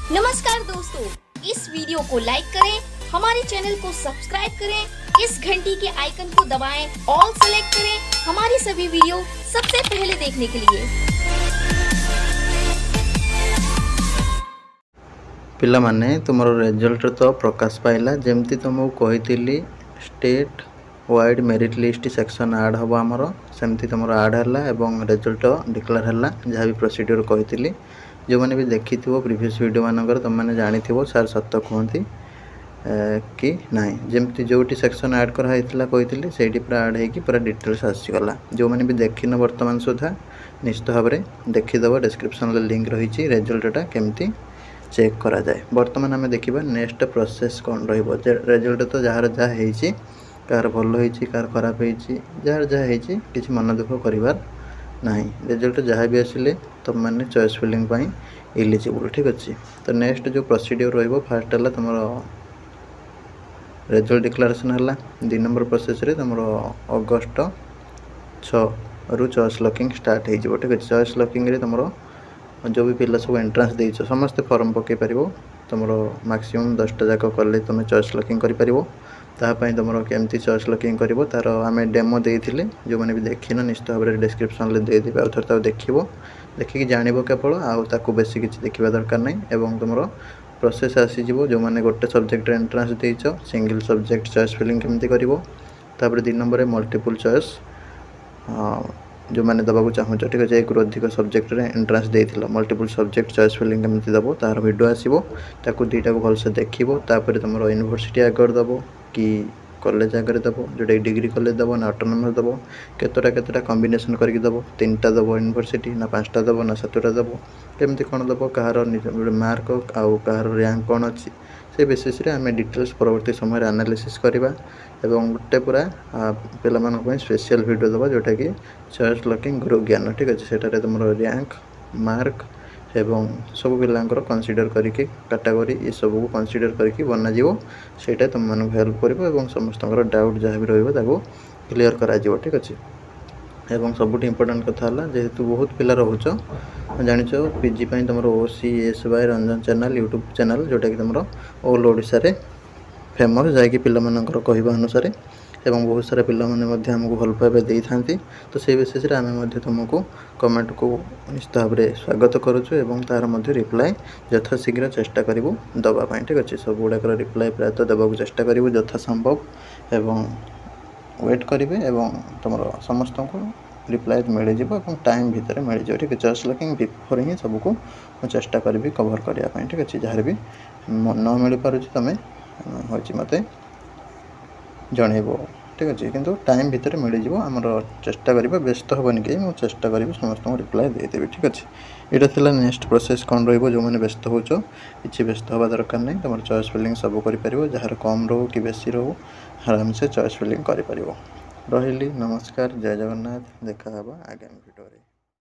नमस्कार दोस्तों, इस वीडियो को लाइक करें, हमारे चैनल को सब्सक्राइब करें, इस घंटी के आइकन को दबाएं, ऑल सेलेक्ट करें हमारी सभी वीडियो सबसे पहले देखने के लिए। पिला माने तुमर रिजल्ट तो प्रकाश पाइला जेमती तुमको कही state wide merit list section आड हम आमर सेमती तुम आड है और रिजल्ट डिक्लेयर है जहाँ भी प्रोसीड्यूर कही जो मैंने भी देखी थो प्रीवियस वीडियो मानकर तुम मैंने जानी सार सत कहती कि नहीं जमती जो सेक्शन आड कराई कही से पूरा आड हो पूरा डिटेल्स आसीगला जो मैंने भी देखी न बर्तमान सुधा निश्चित भाव में देखीदेव डिस्क्रिप्शन लिंक रही रिजल्टा केमती चेक करा जाए। बर्तमान आम देखा नेक्स्ट प्रोसेस कौन रिजल्ट तो जार जहाँ कार भल हो कार खराब हो जार जहाँ किसी मन दुख कर नहीं रिजल्ट जहाँ भी आसिले तुम मैंने चॉइस फिलिंग इलिजिबल ठीक अच्छे। तो नेक्स्ट जो प्रोसीड्यूर रो फास्ट है तुम रिजल्ट डिक्लेरेशन है 2 नंबर प्रोसेस रे तुम अगस्ट 6 रु चॉइस लॉकिंग स्टार्ट हो ठीक अच्छे। चॉइस लॉकिंग रे तुम जो भी पिला सब एंट्रांस देछ समस्त फॉर्म पकई पार तुम मैक्सिमम 10टा जाक कले तुम चॉइस लॉकिंग कर तुम केमती चॉइस लॉकिंग कर तार आम डेमो देते जो मैंने भी देखिन निश्चित भाव में डिस्क्रिप्शन देदेवी आउ थे देख देखिकी जान केवल आउ बेसी किसी देखा दरकार नहीं एवं तुम प्रोसेस आसीज जो मैंने गोटे सब्जेक्ट एंट्रांस देच सिंगल सब्जेक्ट चॉइस फिलिंग केमती कर 2 नंबर मल्टीपल चॉइस जो मैंने दबाक चाहूँ ठीक है एक अधिक सब्जेक्ट एंट्रांस देथिल मल्टीपल सब्जेक्ट चॉइस फिलिंग केमती दबो तार वीडियो आसीबो ताकू दुईटा को भलसे देखिबो तापर तुम यूनिवर्सिटी आगर दबो कि कॉलेज आगे दबो जोटा डिग्री कॉलेज दबो ना ऑटोनोमस दबो केतटा कॉम्बिनेशन करके दबो 3टा दबो यूनिवर्सिटी ना 5टा दबो ना 7टा दबो केमती कौन दबो कहार मार्क आउ कहार रैंक कौन अच्छी से बेसिस रे आम डिटेल्स परवर्ती समय एनालिसिस करवा एवं गोटे पूरा पे स्पेशल वीडियो दबा जोटा कि चॉइस लॉकिंग गुरु ज्ञान ठीक अच्छे सेटारे तुम रैंक मार्क एवं सब पिलांकर कंसीडर करके कैटेगरी ये सब को कंसीडर करके बनाଯିवो सेटा तुम मानक हेल्प करिवो समस्त डाउट जहाँ भी रही क्लीयर करा ठीक अच्छे। एवं सबुठ इम्पोर्टाट कथा है जेहेतु बहुत पिला रोच जाच पीजी तुम OCSY Ranjan channel YouTube channel जोटा कि तुम ऑल ओडिशा रे फेमस जैकि पिलामानकर कहवा अनुसार एवं बहुत सारा पिला माने आमको भल पाइबा दे था तो से बेसिस आम तुमको कमेंट को निश्चित भाव में स्वागत करुचु तार रिप्लाय यथाशीघ्र चेष्टा करूँ दवापाई ठीक अच्छे। सब गुड़ाक रिप्लाय प्रायतः देवाक चेष्टा करूँ यथा संभव एवं वेट करेंगे एवं तुम समस्त को रिप्लाय मिल जाए टाइम भितर मिल जाए ठीक है। चॉइस लॉकिंग बिफोर ही सबको चेष्टा करी कवर करने ठीक अच्छे जहाँ भी न मिल पार तुम हूँ मत जनइब ठीक अच्छे किंतु टाइम भितर मिल जाए आमर चेष्टा करा व्यस्त हेनी कहीं मुझे चेष्टा करी समस्त को रिप्लाय देदेवी ठीक अच्छे। यहाँ था नेक्स्ट प्रोसेस कौन रो मैंने व्यस्त हो कि व्यस्त हवा दरकार नहीं तुम चॉइस फिलिंग सब कर जार कम रो कि बेसी रो आराम से चॉइस फिलिंग कर रही। नमस्कार, जय जगन्नाथ, देखा आगामी वीडियो।